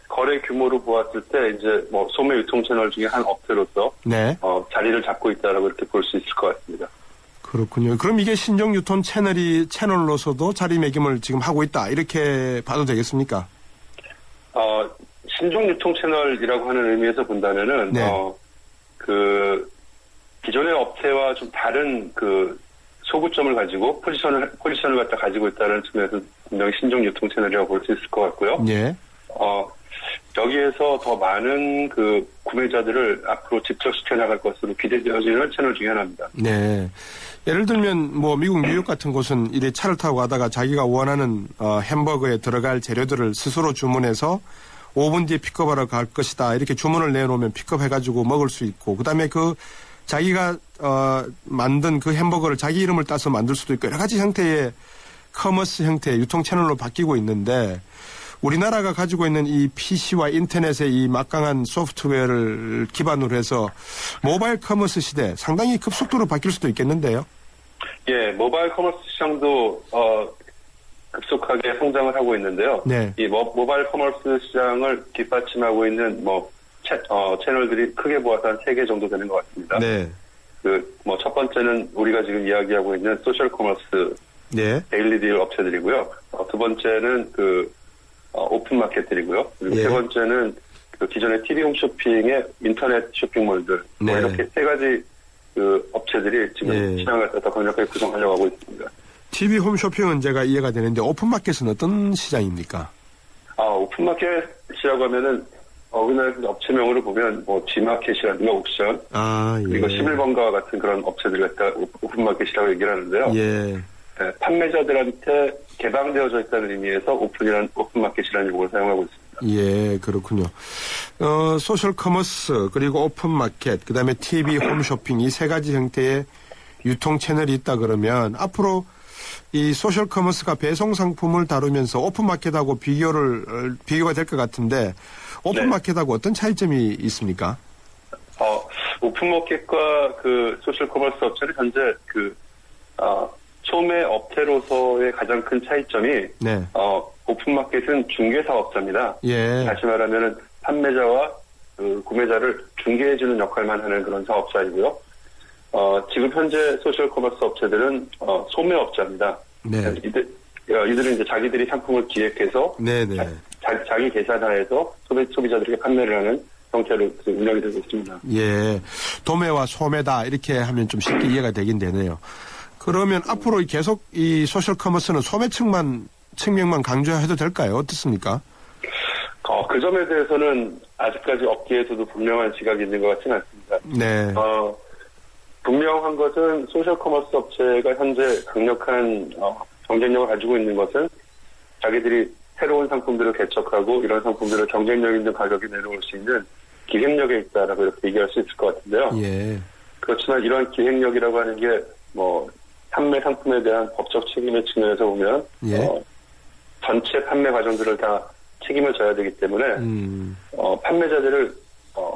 거래 규모로 보았을 때 이제 뭐 소매 유통 채널 중에 한 업체로서 네. 자리를 잡고 있다라고 이렇게 볼 수 있을 것 같습니다. 그렇군요. 그럼 이게 신종 유통 채널로서도 자리매김을 지금 하고 있다 이렇게 봐도 되겠습니까? 신종 유통 채널이라고 하는 의미에서 본다면은 네. 기존의 업체와 좀 다른 소구점을 가지고 포지션을 갖다 가지고 있다는 측면에서 분명히 신종 유통 채널이라고 볼 수 있을 것 같고요. 예. 여기에서 더 많은 구매자들을 앞으로 집적시켜 나갈 것으로 기대되어지는 채널 중에 하나입니다. 네. 예를 들면 뭐 미국 뉴욕 같은 곳은 이래 차를 타고 가다가 자기가 원하는 햄버거에 들어갈 재료들을 스스로 주문해서 5분 뒤에 픽업하러 갈 것이다 이렇게 주문을 내놓으면 픽업해가지고 먹을 수 있고 그다음에 자기가 만든 그 햄버거를 자기 이름을 따서 만들 수도 있고 여러 가지 형태의 커머스 형태의 유통 채널로 바뀌고 있는데 우리나라가 가지고 있는 이 PC와 인터넷의 이 막강한 소프트웨어를 기반으로 해서 모바일 커머스 시대 상당히 급속도로 바뀔 수도 있겠는데요. 예, 모바일 커머스 시장도 급속하게 성장을 하고 있는데요. 네. 이 모바일 커머스 시장을 뒷받침하고 있는 채널들이 크게 보아서 한 3개 정도 되는 것 같습니다. 네. 첫 번째는 우리가 지금 이야기하고 있는 소셜 커머스 네. 데일리 딜 업체들이고요. 두 번째는 오픈 마켓들이고요. 그리고 예. 세 번째는 기존의 TV 홈쇼핑의 인터넷 쇼핑몰들. 네. 이렇게 3가지 업체들이 지금 예. 시장을 더 강력하게 구성하려고 하고 있습니다. TV 홈쇼핑은 제가 이해가 되는데 오픈마켓은 어떤 시장입니까? 오픈마켓이라고 하면은 우리나라 업체명으로 보면 G마켓이라든가 옥션 그리고 11번가와 같은 그런 업체들 갖다 오픈마켓이라고 얘기를 하는데요. 예. 네, 판매자들한테 개방되어져 있다는 의미에서 오픈마켓이라는 용어를 사용하고 있습니다. 예, 그렇군요. 소셜 커머스 그리고 오픈마켓 그다음에 TV 홈쇼핑 이 3가지 형태의 유통 채널이 있다 그러면 앞으로 이 소셜 커머스가 배송 상품을 다루면서 오픈마켓하고 비교가 될 것 같은데 오픈마켓하고 어떤 차이점이 있습니까? 오픈마켓과 소셜 커머스 업체는 현재 소매 업체로서의 가장 큰 차이점이 네. 오픈마켓은 중개사업자입니다. 예. 다시 말하면은 판매자와 구매자를 중개해주는 역할만 하는 그런 사업자이고요. 지금 현재 소셜 커머스 업체들은 소매업자입니다. 네. 이들은 이제 자기들이 상품을 기획해서 네네. 자기 계산하에서 소비자들에게 판매를 하는 형태로 운영이 되고 있습니다. 예. 도매와 소매다 이렇게 하면 좀 쉽게 이해가 되긴 되네요. 그러면 앞으로 계속 이 소셜 커머스는 소매 측면만 강조해도 될까요? 어떻습니까? 그 점에 대해서는 아직까지 업계에서도 분명한 시각이 있는 것 같지는 않습니다. 네. 분명한 것은 소셜 커머스 업체가 현재 강력한 경쟁력을 가지고 있는 것은 자기들이 새로운 상품들을 개척하고 이런 상품들을 경쟁력 있는 가격에 내놓을 수 있는 기획력에 있다라고 이렇게 얘기할 수 있을 것 같은데요. 예. 그렇지만 이러한 기획력이라고 하는 게 판매 상품에 대한 법적 책임의 측면에서 보면 전체 판매 과정들을 다 책임을 져야 되기 때문에 판매자들을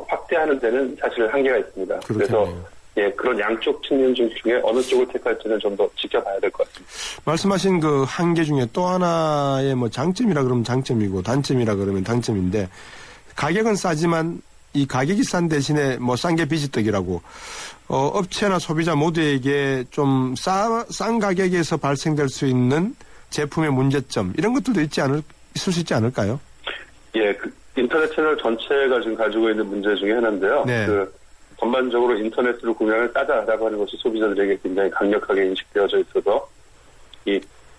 확대하는 데는 사실 한계가 있습니다. 그렇겠네요. 그래서 그런 양쪽 측면 중에 어느 쪽을 택할지는 좀 더 지켜봐야 될 것 같습니다. 말씀하신 그 한계 중에 또 하나의 장점이라 그러면 장점이고 단점이라 그러면 단점인데 가격은 싸지만 이 가격이 싼 대신에 싼 게 비지떡이라고 업체나 소비자 모두에게 좀 싼 가격에서 발생될 수 있는 제품의 문제점 이런 것들도 있을 수 있지 않을까요? 인터넷 채널 전체가 지금 가지고 있는 문제 중에 하나인데요. 네. 전반적으로 인터넷으로 구매하면 싸다라고 하는 것이 소비자들에게 굉장히 강력하게 인식되어져 있어서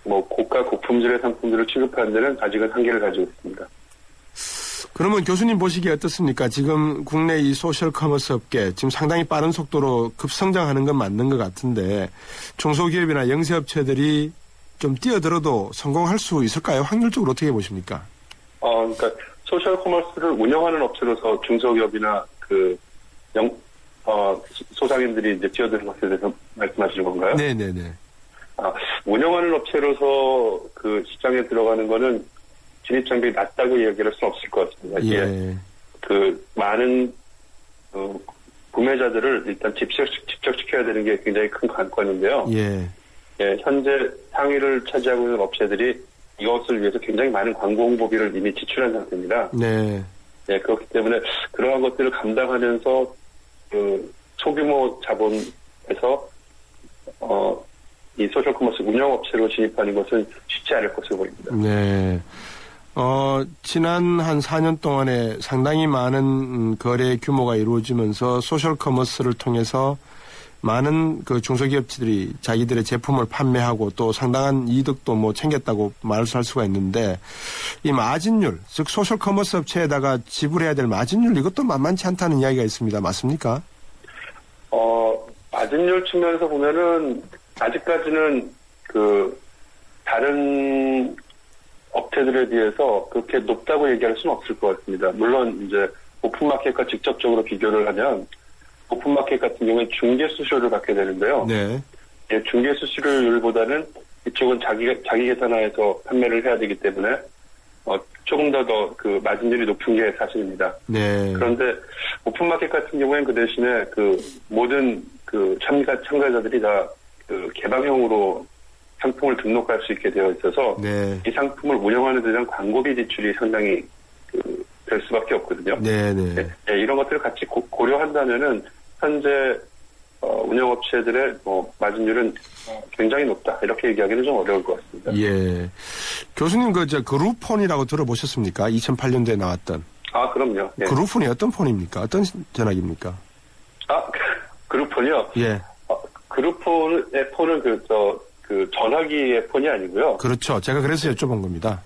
고가 고품질의 상품들을 취급하는 데는 아직은 한계를 가지고 있습니다. 그러면 교수님 보시기에 어떻습니까? 지금 국내 이 소셜 커머스 업계 지금 상당히 빠른 속도로 급성장하는 건 맞는 것 같은데 중소기업이나 영세업체들이 좀 뛰어들어도 성공할 수 있을까요? 확률적으로 어떻게 보십니까? 그러니까 소셜 커머스를 운영하는 업체로서 중소기업이나 소상인들이 이제 뛰어드는 것에 대해서 말씀하시는 건가요? 네네네. 운영하는 업체로서 그 시장에 들어가는 거는 진입장벽이 낮다고 이야기할 수는 없을 것 같습니다. 많은 구매자들을 일단 집적시켜야 되는 게 굉장히 큰 관건인데요. 현재 상위를 차지하고 있는 업체들이 이것을 위해서 굉장히 많은 광고 홍보비를 이미 지출한 상태입니다. 그렇기 때문에 그러한 것들을 감당하면서 소규모 자본에서 이 소셜커머스 운영업체로 진입하는 것은 쉽지 않을 것으로 보입니다. 지난 한 4년 동안에 상당히 많은 거래 규모가 이루어지면서 소셜커머스를 통해서 많은 그 중소기업체들이 자기들의 제품을 판매하고 또 상당한 이득도 챙겼다고 말할 수가 있는데 이 마진율, 즉 소셜커머스 업체에다가 지불해야 될 마진율 이것도 만만치 않다는 이야기가 있습니다. 맞습니까? 마진율 측면에서 보면은 아직까지는 다른 업체들에 비해서 그렇게 높다고 얘기할 수는 없을 것 같습니다. 물론 이제 오픈마켓과 직접적으로 비교를 하면 오픈마켓 같은 경우에 중개 수수료를 받게 되는데요. 중개 수수료율보다는 이쪽은 자기 계산하에서 판매를 해야 되기 때문에 조금 더 그 마진율이 높은 게 사실입니다. 그런데 오픈마켓 같은 경우에는 그 대신에 모든 참가자들이 다 개방형으로 상품을 등록할 수 있게 되어 있어서 이 상품을 운영하는 데 대한 광고비 지출이 상당히 될 수밖에 없거든요. 이런 것들을 같이 고려한다면은 현재 운영업체들의 마진율은 굉장히 높다 이렇게 얘기하기는 좀 어려울 것 같습니다. 교수님 그루폰이라고 들어보셨습니까? 2008년도에 나왔던. 그럼요. 그루폰이 어떤 폰입니까? 어떤 전화기입니까? 그루폰이요? 그루폰의 폰은 전화기의 폰이 아니고요. 그렇죠. 제가 그래서 여쭤본 겁니다.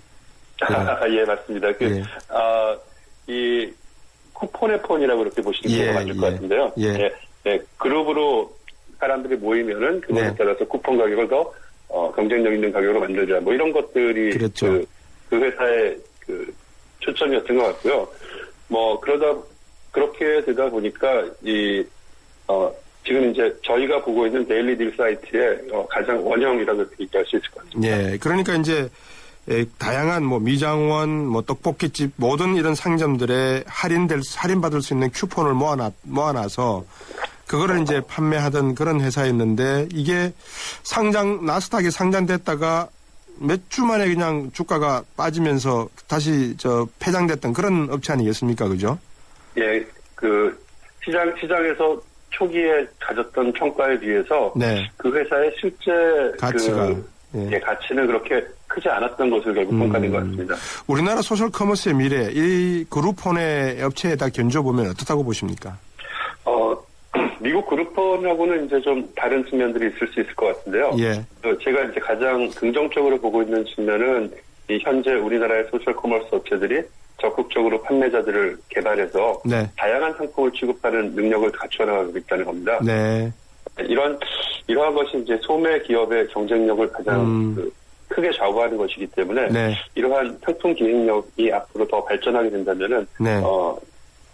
맞습니다. 이 쿠폰의 폰이라고 그렇게 보시는 게 맞을 것 같은데요. 그룹으로 사람들이 모이면은 그것에 따라서 쿠폰 가격을 더 경쟁력 있는 가격으로 만들자. 이런 것들이 그 회사의 초점이었던 것 같고요. 그렇게 되다 보니까 지금 이제 저희가 보고 있는 데일리 딜 사이트의 가장 원형이라고 얘기할 수 있을 것 같습니다. 그러니까 이제 다양한 미장원, 떡볶이집 모든 이런 상점들에 할인받을 수 있는 쿠폰을 모아놔서 그거를 이제 판매하던 그런 회사였는데 이게 나스닥에 상장됐다가 몇 주 만에 그냥 주가가 빠지면서 다시 폐장됐던 그런 업체 아니겠습니까? 그죠? 시장에서 초기에 가졌던 평가에 비해서 그 회사의 실제 가치는 그렇게 크지 않았던 것을 결국 평가된 것 같습니다. 우리나라 소셜 커머스의 미래, 이 그룹폰의 업체에다 견줘보면 어떻다고 보십니까? 미국 그룹폰하고는 이제 좀 다른 측면들이 있을 수 있을 것 같은데요. 제가 이제 가장 긍정적으로 보고 있는 측면은 현재 우리나라의 소셜 커머스 업체들이 적극적으로 판매자들을 개발해서 다양한 상품을 취급하는 능력을 갖춰 나가고 있다는 겁니다. 이러한 것이 이제 소매 기업의 경쟁력을 가장 크게 좌우하는 것이기 때문에 이러한 상품 기획력이 앞으로 더 발전하게 된다면은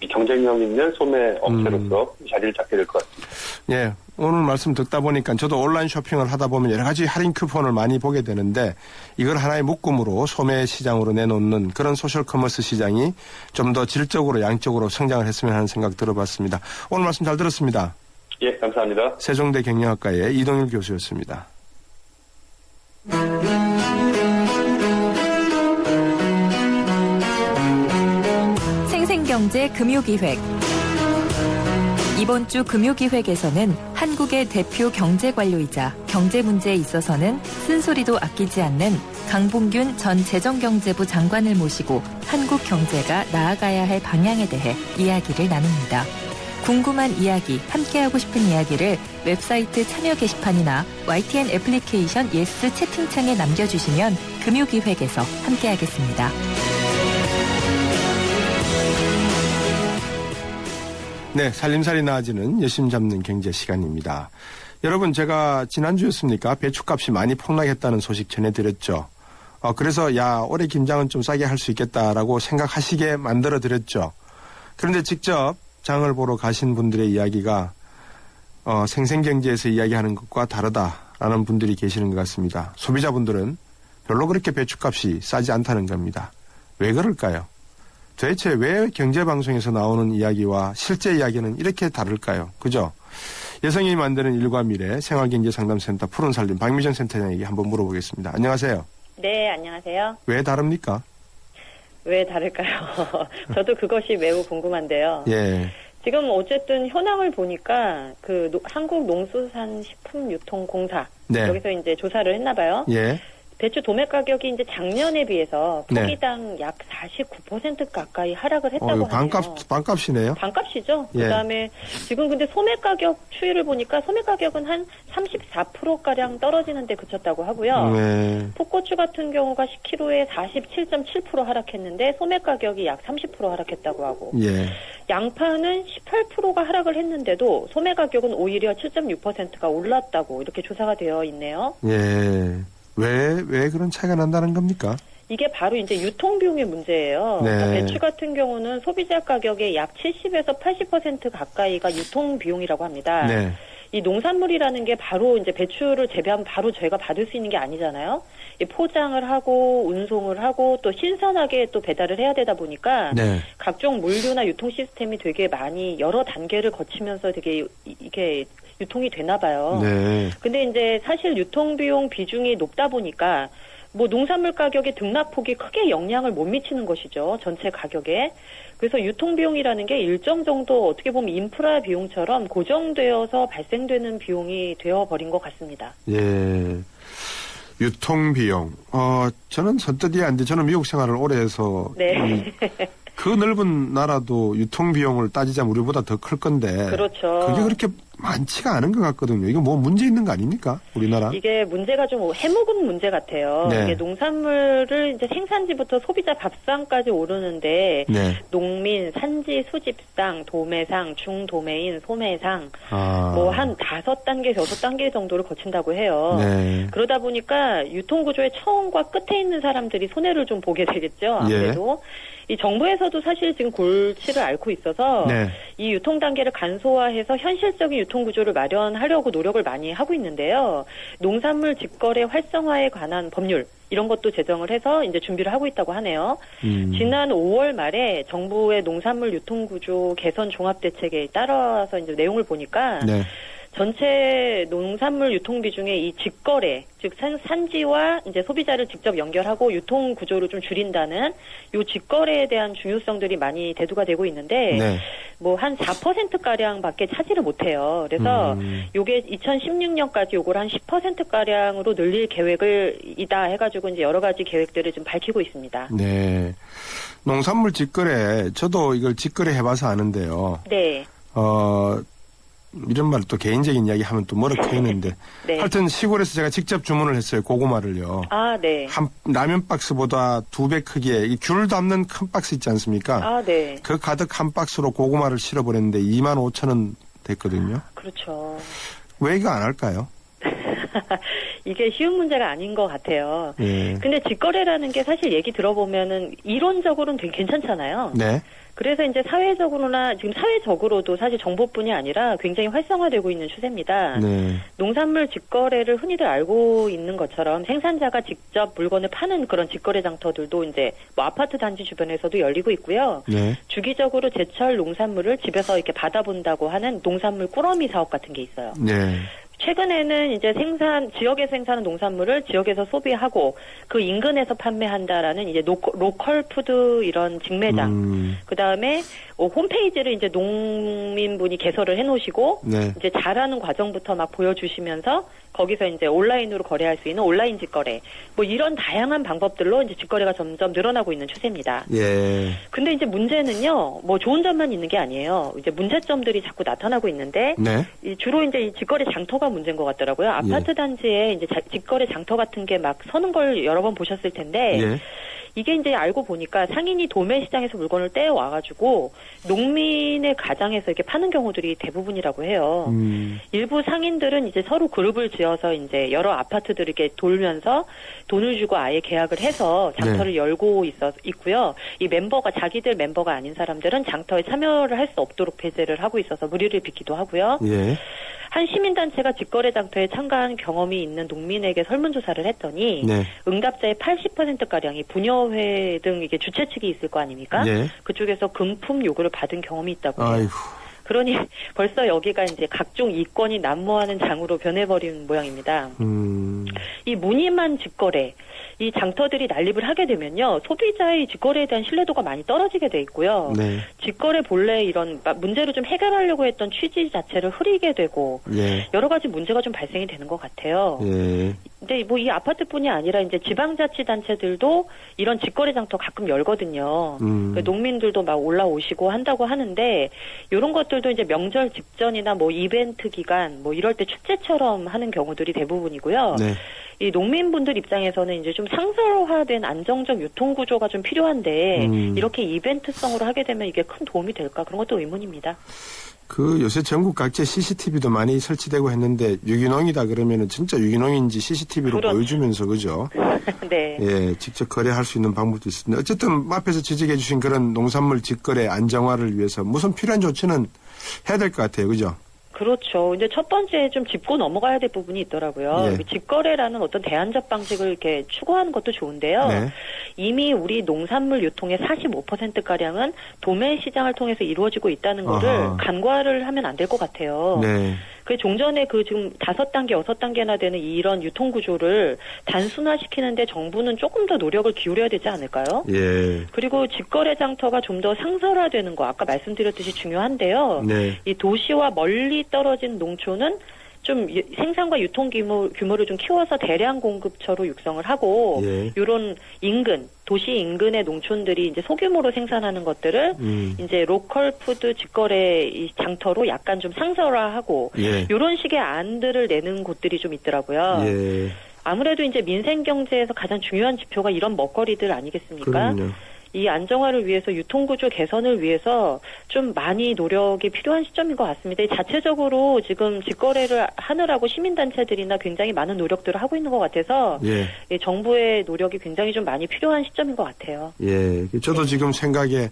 이 경쟁력 있는 소매 업체로서 자리를 잡게 될 것 같습니다. 예, 오늘 말씀 듣다 보니까 저도 온라인 쇼핑을 하다 보면 여러 가지 할인 쿠폰을 많이 보게 되는데 이걸 하나의 묶음으로 소매 시장으로 내놓는 그런 소셜 커머스 시장이 좀 더 질적으로 양적으로 성장을 했으면 하는 생각 들어봤습니다. 오늘 말씀 잘 들었습니다. 예, 감사합니다. 세종대 경영학과의 이동일 교수였습니다. 생생경제 금요기획. 이번 주 금요기획에서는 한국의 대표 경제관료이자 경제 문제에 있어서는 쓴소리도 아끼지 않는 강봉균 전 재정경제부 장관을 모시고 한국 경제가 나아가야 할 방향에 대해 이야기를 나눕니다. 궁금한 이야기, 함께하고 싶은 이야기를 웹사이트 참여 게시판이나 YTN 애플리케이션 예스 채팅창에 남겨주시면 금요기획에서 함께하겠습니다. 네, 살림살이 나아지는 여심 잡는 경제 시간입니다. 여러분, 제가 지난주였습니까? 배추값이 많이 폭락했다는 소식 전해드렸죠. 그래서 올해 김장은 좀 싸게 할 수 있겠다라고 생각하시게 만들어드렸죠. 그런데 직접 장을 보러 가신 분들의 이야기가 생생경제에서 이야기하는 것과 다르다라는 분들이 계시는 것 같습니다. 소비자분들은 별로 그렇게 배추값이 싸지 않다는 겁니다. 왜 그럴까요? 도대체 왜 경제방송에서 나오는 이야기와 실제 이야기는 이렇게 다를까요? 그죠? 여성이 만드는 일과 미래 생활경제상담센터 푸른살림 박미정 센터장에게 한번 물어보겠습니다. 안녕하세요. 네, 안녕하세요. 왜 다릅니까? 왜 다를까요? 저도 그것이 매우 궁금한데요. 예. 지금 어쨌든 현황을 보니까 한국농수산식품유통공사 네. 여기서 이제 조사를 했나 봐요. 예. 배추 도매 가격이 이제 작년에 비해서 네. 포기당 약 49% 가까이 하락을 했다고 하네요. 반값이네요. 반값이죠. 예. 그다음에 지금 근데 소매 가격 추이를 보니까 소매 가격은 한 34%가량 떨어지는 데 그쳤다고 하고요. 네. 풋고추 같은 경우가 10kg에 47.7% 하락했는데 소매 가격이 약 30% 하락했다고 하고 예. 양파는 18%가 하락을 했는데도 소매 가격은 오히려 7.6%가 올랐다고 이렇게 조사가 되어 있네요. 예. 왜 그런 차이가 난다는 겁니까? 이게 바로 이제 유통비용의 문제예요. 네. 그러니까 배추 같은 경우는 소비자 가격의 약 70에서 80% 가까이가 유통비용이라고 합니다. 네. 이 농산물이라는 게 바로 이제 배추를 재배하면 바로 저희가 받을 수 있는 게 아니잖아요. 이 포장을 하고 운송을 하고 또 신선하게 또 배달을 해야 되다 보니까 네. 각종 물류나 유통 시스템이 되게 많이 여러 단계를 거치면서 되게 이게 유통이 되나 봐요. 네. 근데 이제 사실 유통비용 비중이 높다 보니까 뭐 농산물 가격의 등락폭이 크게 영향을 못 미치는 것이죠. 전체 가격에. 그래서 유통비용이라는 게 일정 정도 어떻게 보면 인프라 비용처럼 고정되어서 발생되는 비용이 되어버린 것 같습니다. 예. 유통비용. 저는 선뜻 이해 안 돼. 저는 미국 생활을 오래 해서. 네. 그 넓은 나라도 유통비용을 따지자면 우리보다 더 클 건데. 그렇죠. 그게 그렇게 많지가 않은 것 같거든요. 이거 뭐 문제 있는 거 아닙니까? 우리나라? 이게 문제가 좀 해묵은 문제 같아요. 네. 이게 농산물을 이제 생산지부터 소비자 밥상까지 오르는데 네. 농민, 산지, 수집상, 도매상, 중도매인, 소매상 뭐 한 5단계, 6단계 정도를 거친다고 해요. 네. 그러다 보니까 유통구조의 처음과 끝에 있는 사람들이 손해를 좀 보게 되겠죠. 아무래도. 이 정부에서도 사실 지금 골치를 앓고 있어서 네. 이 유통 단계를 간소화해서 현실적인 유통 구조를 마련하려고 노력을 많이 하고 있는데요. 농산물 직거래 활성화에 관한 법률 이런 것도 제정을 해서 이제 준비를 하고 있다고 하네요. 지난 5월 말에 정부의 농산물 유통 구조 개선 종합 대책에 따라서 이제 내용을 보니까 네. 전체 농산물 유통 비중의 이 직거래, 즉 산지와 이제 소비자를 직접 연결하고 유통 구조를 좀 줄인다는 요 직거래에 대한 중요성들이 많이 대두가 되고 있는데 네. 뭐 한 4%가량밖에 차지를 못해요. 그래서 요게 2016년까지 요걸 한 10%가량으로 늘릴 계획이다 해가지고 이제 여러 가지 계획들을 좀 밝히고 있습니다. 네. 농산물 직거래, 저도 이걸 직거래 해봐서 아는데요. 네. 이런 말 또 개인적인 이야기 하면 또 머쓱해있는데. 네. 하여튼 시골에서 제가 직접 주문을 했어요. 고구마를요. 아, 네. 한 라면 박스보다 2배 크기의 이 귤 담는 큰 박스 있지 않습니까? 아, 네. 그 가득 한 박스로 고구마를 실어버렸는데 25,000원 됐거든요. 그렇죠. 왜 이거 안 할까요? 이게 쉬운 문제가 아닌 것 같아요. 예. 근데 직거래라는 게 사실 얘기 들어보면은 이론적으로는 되게 괜찮잖아요. 네. 그래서 이제 사회적으로나 지금 사회적으로도 사실 정보뿐이 아니라 굉장히 활성화되고 있는 추세입니다. 네. 농산물 직거래를 흔히들 알고 있는 것처럼 생산자가 직접 물건을 파는 그런 직거래 장터들도 이제 뭐 아파트 단지 주변에서도 열리고 있고요. 네. 주기적으로 제철 농산물을 집에서 이렇게 받아본다고 하는 농산물 꾸러미 사업 같은 게 있어요. 네. 최근에는 이제 지역에서 생산한 농산물을 지역에서 소비하고 그 인근에서 판매한다라는 이제 로컬 푸드 이런 직매장. 그 다음에 홈페이지를 이제 농민분이 개설을 해놓으시고 네. 이제 자라는 과정부터 막 보여주시면서 거기서 이제 온라인으로 거래할 수 있는 온라인 직거래. 뭐 이런 다양한 방법들로 이제 직거래가 점점 늘어나고 있는 추세입니다. 예. 근데 이제 문제는요, 뭐 좋은 점만 있는 게 아니에요. 이제 문제점들이 자꾸 나타나고 있는데, 네. 주로 이제 이 직거래 장터가 문제인 것 같더라고요. 아파트 단지에 이제 직거래 장터 같은 게 막 서는 걸 여러 번 보셨을 텐데, 예. 이게 이제 알고 보니까 상인이 도매 시장에서 물건을 떼어와가지고 농민의 가장에서 이렇게 파는 경우들이 대부분이라고 해요. 일부 상인들은 이제 서로 그룹을 지어서 이제 여러 아파트들을 이렇게 돌면서 돈을 주고 아예 계약을 해서 장터를 열고 있고요. 이 자기들 멤버가 아닌 사람들은 장터에 참여를 할 수 없도록 배제를 하고 있어서 무리를 빚기도 하고요. 예. 한 시민단체가 직거래 장터에 참가한 경험이 있는 농민에게 설문조사를 했더니 네. 응답자의 80%가량이 부녀회 등 이게 주최 측이 있을 거 아닙니까? 네. 그쪽에서 금품 요구를 받은 경험이 있다고 해요. 아이고. 그러니 벌써 여기가 이제 각종 이권이 난무하는 장으로 변해버린 모양입니다. 이 무늬만 직거래, 이 장터들이 난립을 하게 되면요, 소비자의 직거래에 대한 신뢰도가 많이 떨어지게 돼 있고요. 네. 직거래 본래 이런 문제를 좀 해결하려고 했던 취지 자체를 흐리게 되고 예. 여러 가지 문제가 좀 발생이 되는 것 같아요. 예. 근데 뭐 이 아파트뿐이 아니라 이제 지방자치단체들도 이런 직거래 장터 가끔 열거든요. 그 농민들도 막 올라오시고 한다고 하는데 이런 것들도 이제 명절 직전이나 뭐 이벤트 기간 뭐 이럴 때 축제처럼 하는 경우들이 대부분이고요. 네. 이 농민분들 입장에서는 이제 좀 상설화된 안정적 유통 구조가 좀 필요한데 이렇게 이벤트성으로 하게 되면 이게 큰 도움이 될까 그런 것도 의문입니다. 요새 전국 각지에 CCTV도 많이 설치되고 했는데 유기농이다 그러면은 진짜 유기농인지 CCTV로 보여주면서 그죠? 네. 예, 직접 거래할 수 있는 방법도 있습니다. 어쨌든 앞에서 지적해 주신 그런 농산물 직거래 안정화를 위해서 무슨 필요한 조치는 해야 될 것 같아요. 그죠? 그렇죠. 이제 첫 번째 좀 짚고 넘어가야 될 부분이 있더라고요. 예. 직거래라는 어떤 대안적 방식을 이렇게 추구하는 것도 좋은데요. 네. 이미 우리 농산물 유통의 45%가량은 도매 시장을 통해서 이루어지고 있다는 거를 간과를 하면 안 될 것 같아요. 네. 그 종전에 지금 5단계, 6단계나 되는 이런 유통 구조를 단순화시키는데 정부는 조금 더 노력을 기울여야 되지 않을까요? 예. 그리고 직거래 장터가 좀 더 상설화되는 거 아까 말씀드렸듯이 중요한데요. 네. 이 도시와 멀리 떨어진 농촌은 좀 생산과 유통 규모를 좀 키워서 대량 공급처로 육성을 하고 이런 도시 인근의 농촌들이 이제 소규모로 생산하는 것들을 이제 로컬 푸드 직거래 이 장터로 약간 좀 상설화하고 이런 식의 안들을 내는 곳들이 좀 있더라고요. 예. 아무래도 이제 민생 경제에서 가장 중요한 지표가 이런 먹거리들 아니겠습니까? 그럼요. 이 안정화를 위해서 유통구조 개선을 위해서 좀 많이 노력이 필요한 시점인 것 같습니다. 자체적으로 지금 직거래를 하느라고 시민단체들이나 굉장히 많은 노력들을 하고 있는 것 같아서 정부의 노력이 굉장히 좀 많이 필요한 시점인 것 같아요. 예, 저도 지금 생각에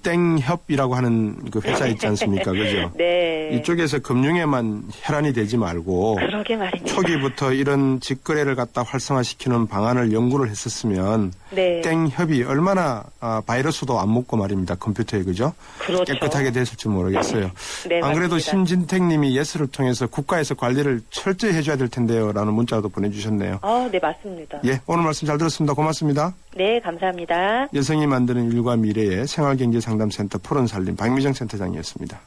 땡협이라고 하는 그 회사 있지 않습니까? 그죠? 네. 이쪽에서 금융에만 혈안이 되지 말고 그러게 말입니다. 초기부터 이런 직거래를 갖다 활성화시키는 방안을 연구를 했었으면 땡협이 얼마나 바이러스도 안 먹고 말입니다. 컴퓨터에 그죠? 그렇죠. 깨끗하게 됐을지 모르겠어요. 네, 안 그래도 맞습니다. 심진택 님이 예스를 통해서 국가에서 관리를 철저히 해줘야 될 텐데요. 라는 문자도 보내주셨네요. 네, 맞습니다. 예, 오늘 말씀 잘 들었습니다. 고맙습니다. 네, 감사합니다. 여성이 만드는 일과 미래의 생활경제상담센터 푸른살림 박미정 센터장이었습니다.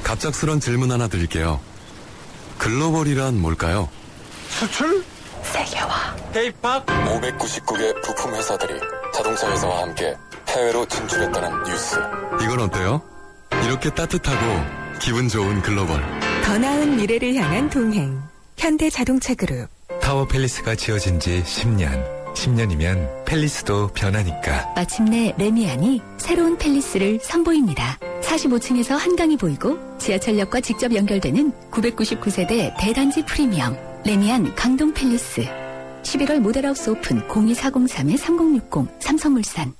갑작스런 질문 하나 드릴게요. 글로벌이란 뭘까요? 수출? 세계화. K-POP 599개 부품 회사들이 자동차 회사와 함께 해외로 진출했다는 뉴스. 이건 어때요? 이렇게 따뜻하고 기분 좋은 글로벌. 더 나은 미래를 향한 동행. 현대자동차그룹. 타워 팰리스가 지어진 지 10년. 10년이면 팰리스도 변하니까. 마침내 레미안이 새로운 팰리스를 선보입니다. 45층에서 한강이 보이고 지하철역과 직접 연결되는 999세대 대단지 프리미엄. 레미안 강동 팰리스 11월 모델하우스 오픈 02403-3060 삼성물산.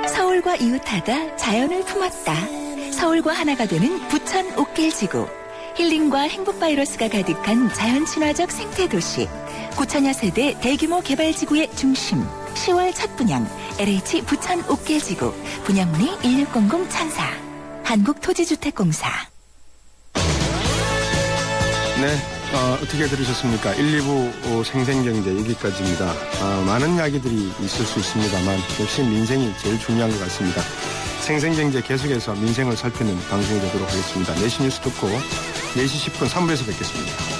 서울과 이웃하다 자연을 품었다. 서울과 하나가 되는 부천 옥길지구. 힐링과 행복 바이러스가 가득한 자연 친화적 생태도시. 9천여 세대 대규모 개발지구의 중심. 10월 첫 분양 LH 부천 옥길지구. 분양문의 1600 찬사. 한국토지주택공사. 네, 어떻게 들으셨습니까? 1, 2부 생생경제 여기까지입니다. 많은 이야기들이 있을 수 있습니다만 역시 민생이 제일 중요한 것 같습니다. 생생경제 계속해서 민생을 살피는 방송이 되도록 하겠습니다. 4시 뉴스 듣고 4시 10분 3부에서 뵙겠습니다.